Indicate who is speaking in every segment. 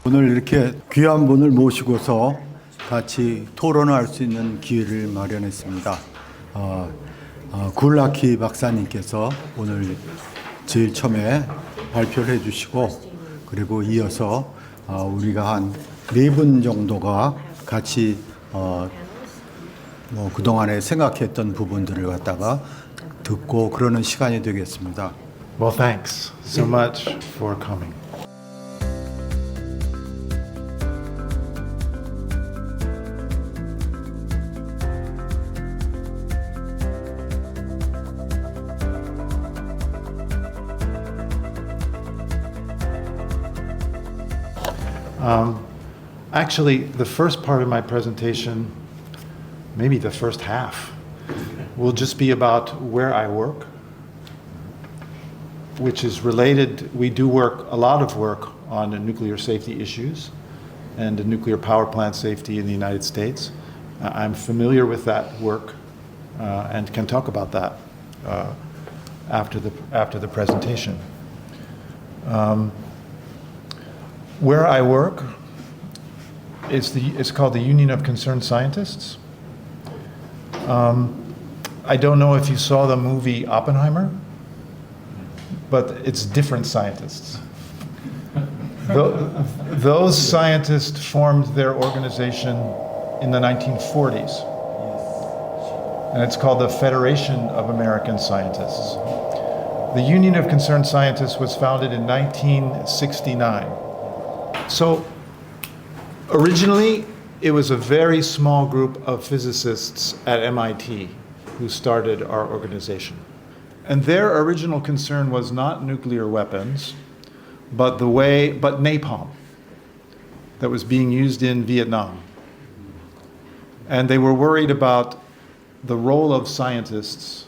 Speaker 1: 오늘 이렇게 귀한 분을 모시고서 같이 토론할 수 있는 기회를 마련했습니다. 굴라키 박사님께서 오늘 제일 처음에 발표를 해주시고, 그리고 이어서 우리가 한 4분 정도가 같이 그동안에 생각했던 부분들을 갖다가 듣고 그러는 시간이 되겠습니다.
Speaker 2: Well, thanks so much for coming. Actually, the first part of my presentation, maybe the first half, will just be about where I work, which is related. We do a lot of work on the nuclear safety issues and the nuclear power plant safety in the United States. I'm familiar with that work and can talk about that after the presentation. Where I work it's called the Union of Concerned Scientists. I don't know if you saw the movie Oppenheimer, but it's different scientists. Those scientists formed their organization in the 1940s, and it's called the Federation of American Scientists. The Union of Concerned Scientists was founded in 1969. So originally, it was a very small group of physicists at MIT who started our organization. And their original concern was not nuclear weapons, but napalm that was being used in Vietnam. And they were worried about the role of scientists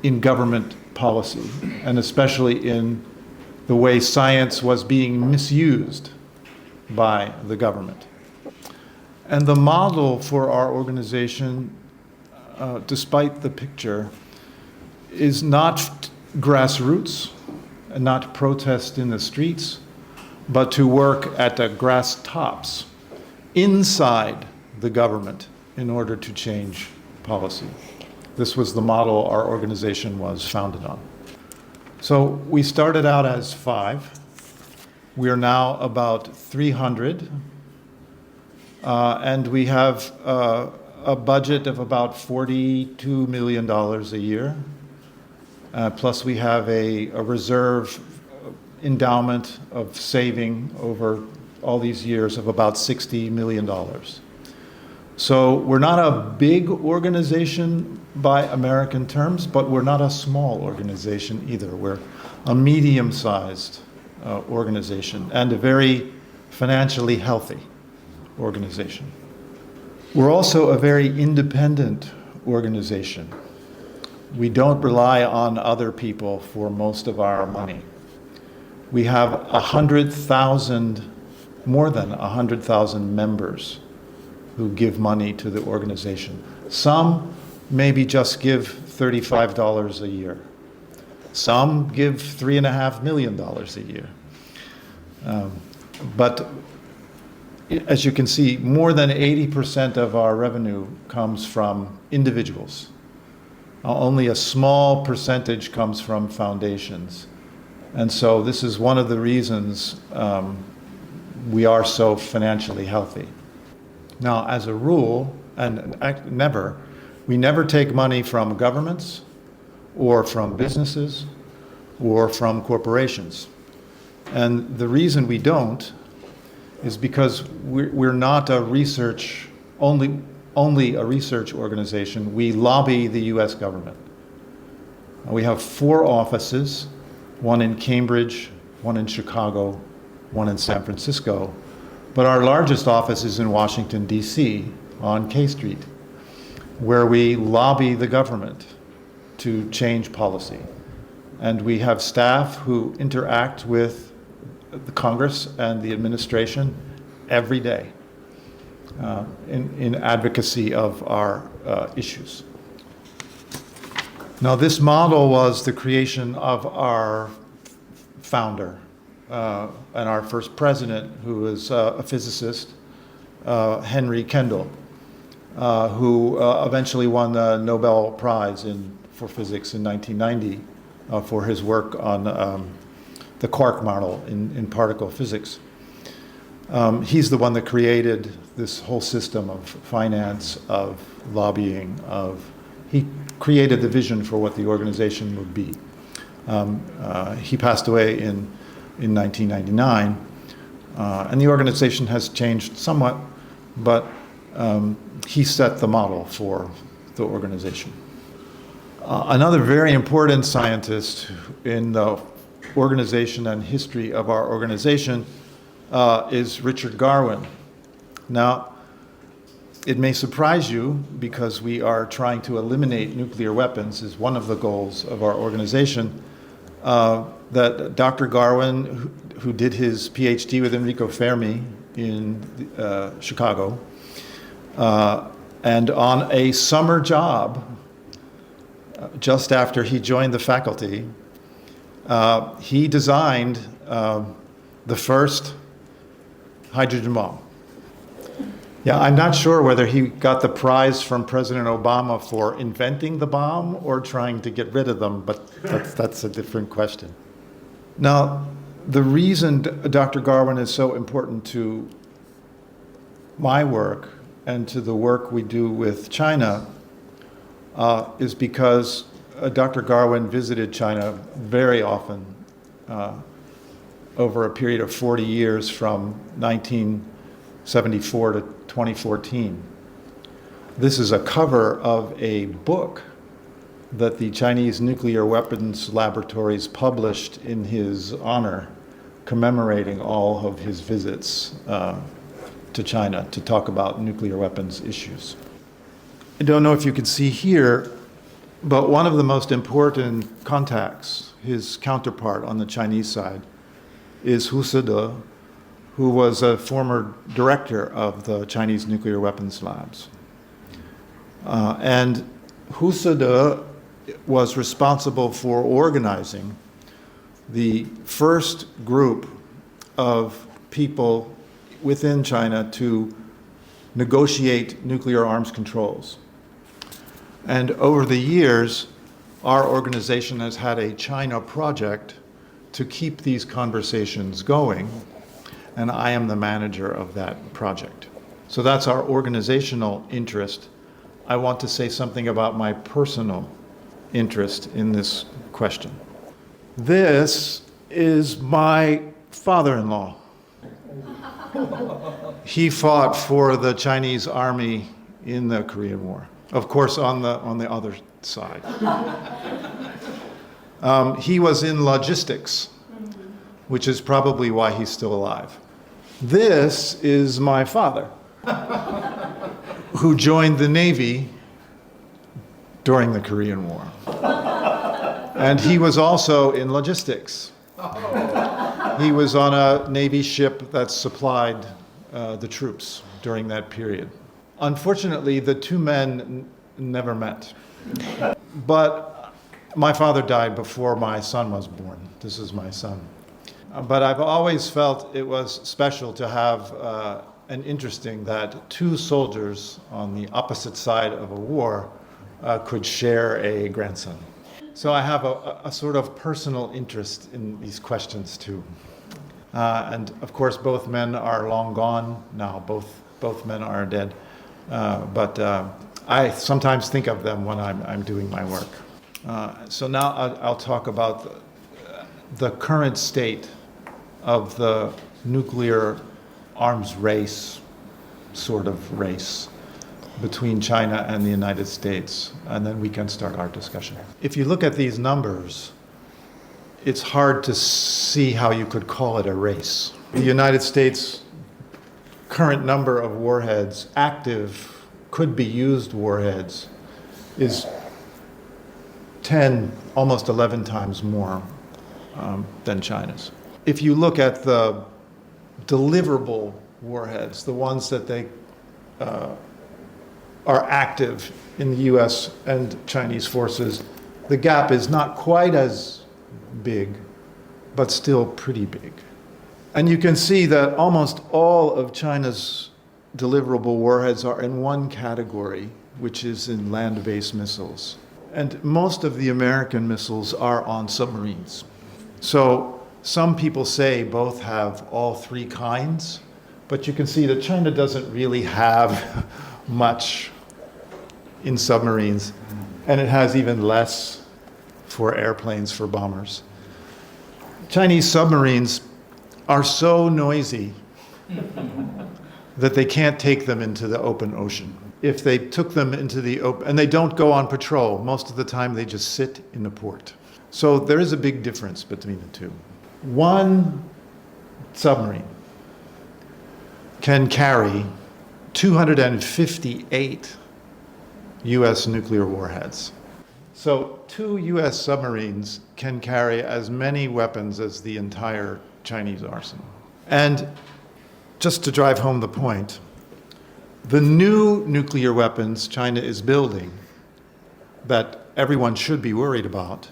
Speaker 2: in government policy, and especially in the way science was being misused by the government. And the model for our organization, despite the picture, is not grassroots and not protest in the streets, but to work at the grass tops inside the government in order to change policy. This was the model our organization was founded on. So we started out as 5. We are now about 300, and we have a budget of about $42 million a year. Plus we have a reserve endowment of saving over all these years of about $60 million. So we're not a big organization by American terms, but we're not a small organization either. We're a medium-sized organization and a very financially healthy organization. We're also a very independent organization. We don't rely on other people for most of our money. We have more than 100,000 members who give money to the organization. Some maybe just give $35 a year. Some give $3.5 million a year. But as you can see, more than 80% of our revenue comes from individuals. Only a small percentage comes from foundations. And so this is one of the reasons we are so financially healthy. Now, as a rule, we never take money from governments or from businesses or from corporations. And the reason we don't is because we're not only a research organization. We lobby the US government. We have 4 offices, one in Cambridge, one in Chicago, one in San Francisco. But our largest office is in Washington, D.C., on K Street, where we lobby the government to change policy. And we have staff who interact with the Congress and the administration every day in advocacy of our issues. Now, this model was the creation of our founder, and our first president, who was a physicist, Henry Kendall, who eventually won the Nobel Prize for physics in 1990 for his work on the quark model in particle physics. He's the one that created this whole system of finance, of lobbying, he created the vision for what the organization would be. He passed away in 1999, and the organization has changed somewhat, but he set the model for the organization. Another very important scientist in the organization and history of our organization is Richard Garwin. Now, it may surprise you, because we are trying to eliminate nuclear weapons is one of the goals of our organization, that Dr. Garwin, who did his PhD with Enrico Fermi in Chicago, and on a summer job, just after he joined the faculty, he designed the first hydrogen bomb. Yeah, I'm not sure whether he got the prize from President Obama for inventing the bomb or trying to get rid of them, but that's a different question. Now, the reason Dr. Garwin is so important to my work and to the work we do with China is because Dr. Garwin visited China very often over a period of 40 years from 1974 to 2014. This is a cover of a book that the Chinese Nuclear Weapons Laboratories published in his honor, commemorating all of his visits to China to talk about nuclear weapons issues. I don't know if you can see here, but one of the most important contacts, his counterpart on the Chinese side, is Hu Zede, who was a former director of the Chinese nuclear weapons labs. And Hu Zede was responsible for organizing the first group of people within China to negotiate nuclear arms controls. And over the years, our organization has had a China project to keep these conversations going, and I am the manager of that project. So that's our organizational interest. I want to say something about my personal interest in this question. This is my father-in-law. He fought for the Chinese army in the Korean War, of course on the other side. He was in logistics, which is probably why he's still alive. This is my father, who joined the Navy during the Korean War. And he was also in logistics. He was on a Navy ship that supplied the troops during that period. Unfortunately, the two men never met. But my father died before my son was born. This is my son. But I've always felt it was special to have and interesting that two soldiers on the opposite side of a war could share a grandson. So I have a sort of personal interest in these questions too. And of course, both men are long gone now. Both men are dead. But I sometimes think of them when I'm doing my work. So now I'll talk about the current state of the nuclear arms race, sort of race, between China and the United States, and then we can start our discussion. If you look at these numbers, it's hard to see how you could call it a race. The United States' current number of warheads, active, could be used warheads, is 10, almost 11 times more than China's. If you look at the deliverable warheads, the ones that they are active in the US and Chinese forces, the gap is not quite as big, but still pretty big. And you can see that almost all of China's deliverable warheads are in one category, which is in land-based missiles. And most of the American missiles are on submarines. So some people say both have all three kinds, but you can see that China doesn't really have much in submarines, and it has even less for airplanes, for bombers. Chinese submarines are so noisy that they can't take them into the open ocean. If they took them into the open, and they don't go on patrol, most of the time they just sit in the port. So there is a big difference between the two. One submarine can carry 258 US nuclear warheads. So 2 US submarines can carry as many weapons as the entire Chinese arsenal. And just to drive home the point, the new nuclear weapons China is building that everyone should be worried about,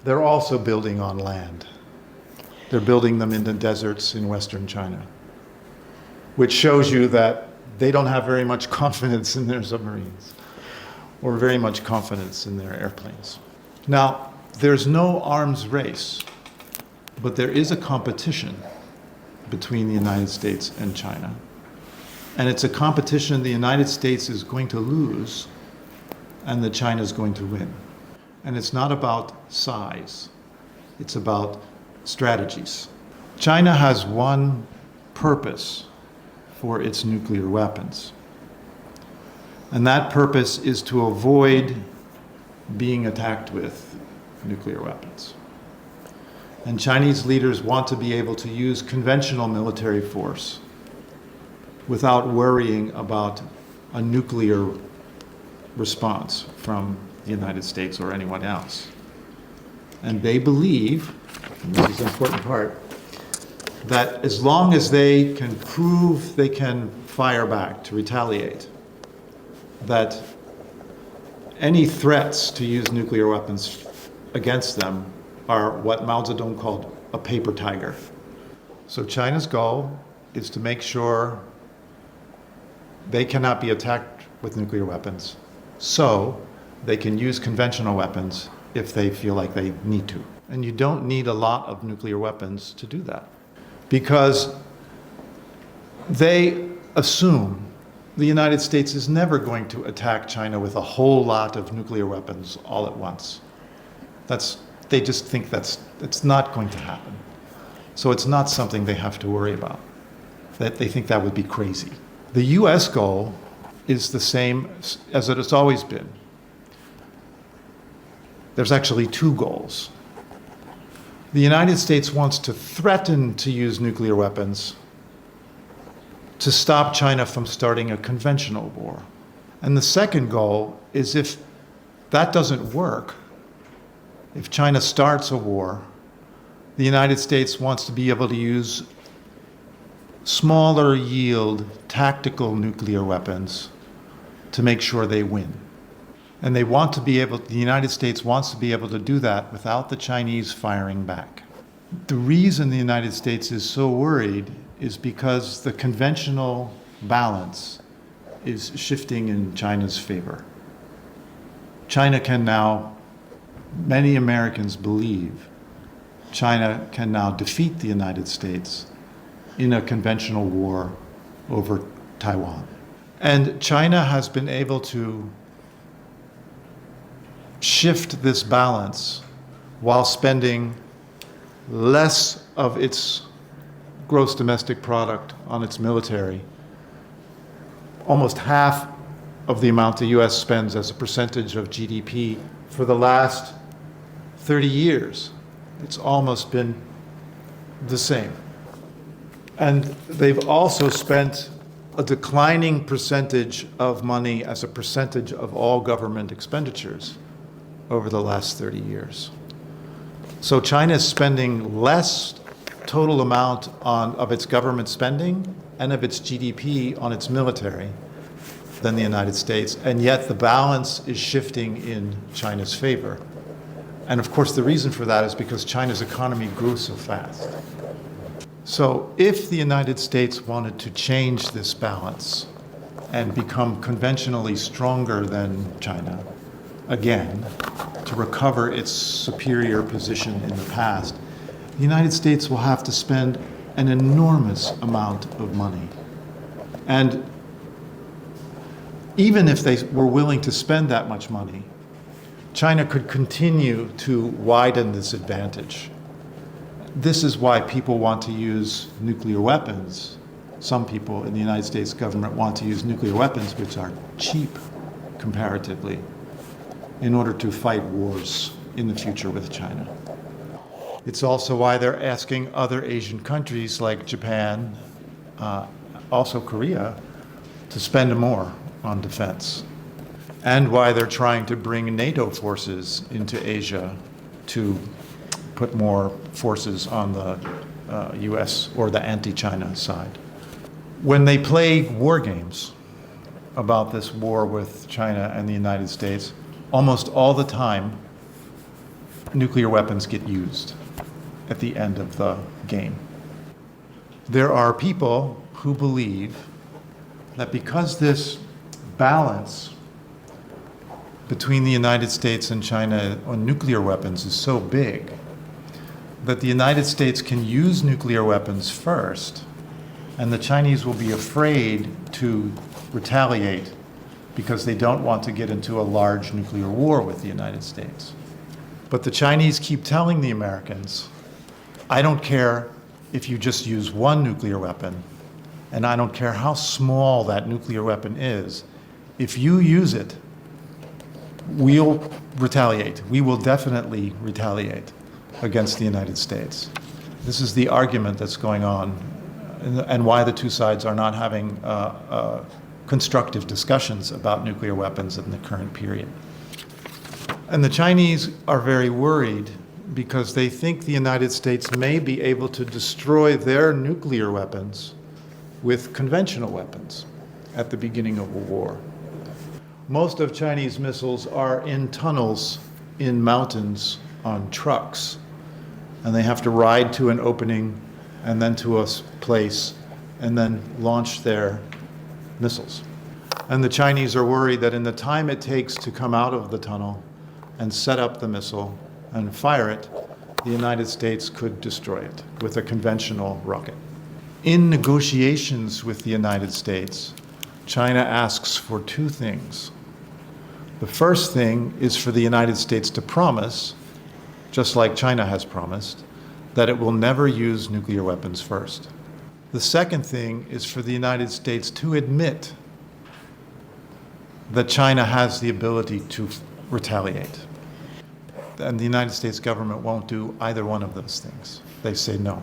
Speaker 2: they're also building on land. They're building them in the deserts in Western China, which shows you that they don't have very much confidence in their submarines or very much confidence in their airplanes. Now, there's no arms race, but there is a competition between the United States and China. And it's a competition the United States is going to lose and that China is going to win. And it's not about size, it's about strategies. China has one purpose for its nuclear weapons. And that purpose is to avoid being attacked with nuclear weapons. And Chinese leaders want to be able to use conventional military force without worrying about a nuclear response from the United States or anyone else. And they believe, and this is an important part, that as long as they can prove they can fire back to retaliate, that any threats to use nuclear weapons against them are what Mao Zedong called a paper tiger. So China's goal is to make sure they cannot be attacked with nuclear weapons, so they can use conventional weapons if they feel like they need to. And you don't need a lot of nuclear weapons to do that, because they assume the United States is never going to attack China with a whole lot of nuclear weapons all at once. They just think it's not going to happen. So it's not something they have to worry about. That they think that would be crazy. The US goal is the same as it has always been. There's actually two goals. The United States wants to threaten to use nuclear weapons to stop China from starting a conventional war. And the second goal is, if that doesn't work, if China starts a war, the United States wants to be able to use smaller yield tactical nuclear weapons to make sure they win. And the United States wants to be able to do that without the Chinese firing back. The reason the United States is so worried is because the conventional balance is shifting in China's favor. China can now, many Americans believe, China can now defeat the United States in a conventional war over Taiwan. And China has been able to shift this balance while spending less of its gross domestic product on its military, almost half of the amount the US spends as a percentage of GDP for the last 30 years. It's almost been the same. And they've also spent a declining percentage of money as a percentage of all government expenditures over the last 30 years. So China is spending less total amount of its government spending and of its GDP on its military than the United States, and yet the balance is shifting in China's favor. And of course, the reason for that is because China's economy grew so fast. So if the United States wanted to change this balance and become conventionally stronger than China, again, to recover its superior position in the past, the United States will have to spend an enormous amount of money. And even if they were willing to spend that much money, China could continue to widen this advantage. This is why people want to use nuclear weapons. Some people in the United States government want to use nuclear weapons, which are cheap comparatively, in order to fight wars in the future with China. It's also why they're asking other Asian countries like Japan, also Korea, to spend more on defense, and why they're trying to bring NATO forces into Asia to put more forces on the US or the anti-China side. When they play war games about this war with China and the United States, almost all the time, nuclear weapons get used at the end of the game. There are people who believe that because this balance between the United States and China on nuclear weapons is so big, that the United States can use nuclear weapons first, and the Chinese will be afraid to retaliate because they don't want to get into a large nuclear war with the United States. But the Chinese keep telling the Americans, I don't care if you just use one nuclear weapon, and I don't care how small that nuclear weapon is. If you use it, we'll retaliate. We will definitely retaliate against the United States. This is the argument that's going on, and why the two sides are not having constructive discussions about nuclear weapons in the current period. And the Chinese are very worried because they think the United States may be able to destroy their nuclear weapons with conventional weapons at the beginning of a war. Most of Chinese missiles are in tunnels in mountains on trucks, and they have to ride to an opening and then to a place and then launch their missiles. And the Chinese are worried that in the time it takes to come out of the tunnel and set up the missile and fire it, the United States could destroy it with a conventional rocket. In negotiations with the United States, China asks for two things. The first thing is for the United States to promise, just like China has promised, that it will never use nuclear weapons first. The second thing is for the United States to admit that China has the ability to retaliate. And the United States government won't do either one of those things. They say no.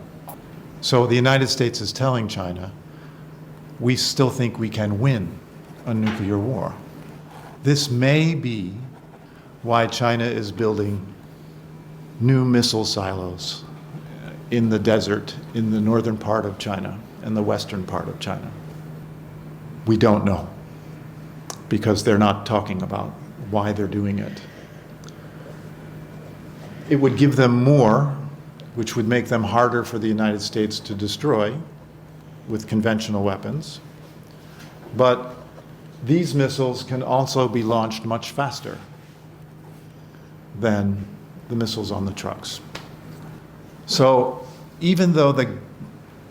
Speaker 2: So the United States is telling China, we still think we can win a nuclear war. This may be why China is building new missile silos in the desert in the northern part of China and the western part of China. We don't know, because they're not talking about why they're doing it. It would give them more, which would make them harder for the United States to destroy with conventional weapons. But these missiles can also be launched much faster than the missiles on the trucks. So even though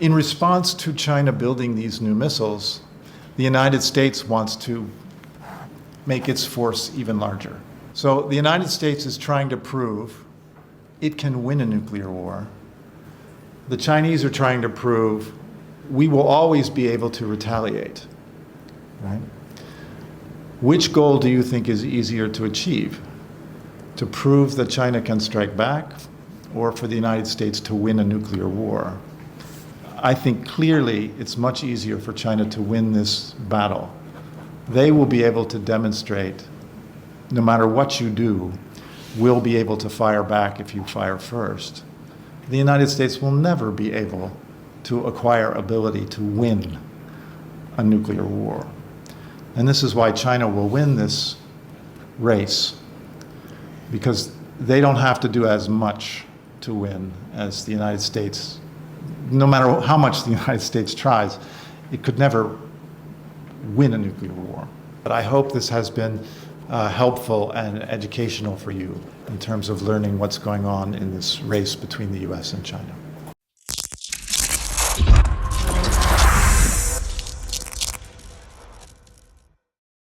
Speaker 2: in response to China building these new missiles, the United States wants to make its force even larger. So the United States is trying to prove it can win a nuclear war. The Chinese are trying to prove we will always be able to retaliate, right? Which goal do you think is easier to achieve? To prove that China can strike back, or for the United States to win a nuclear war? I think clearly it's much easier for China to win this battle. They will be able to demonstrate, no matter what you do, we'll be able to fire back if you fire first. The United States will never be able to acquire ability to win a nuclear war. And this is why China will win this race, because they don't have to do as much to win as the United States no matter how much the United States tries, it could never win a nuclear war. But I hope this has been helpful and educational for you in terms of learning what's going on in this race between the US and China.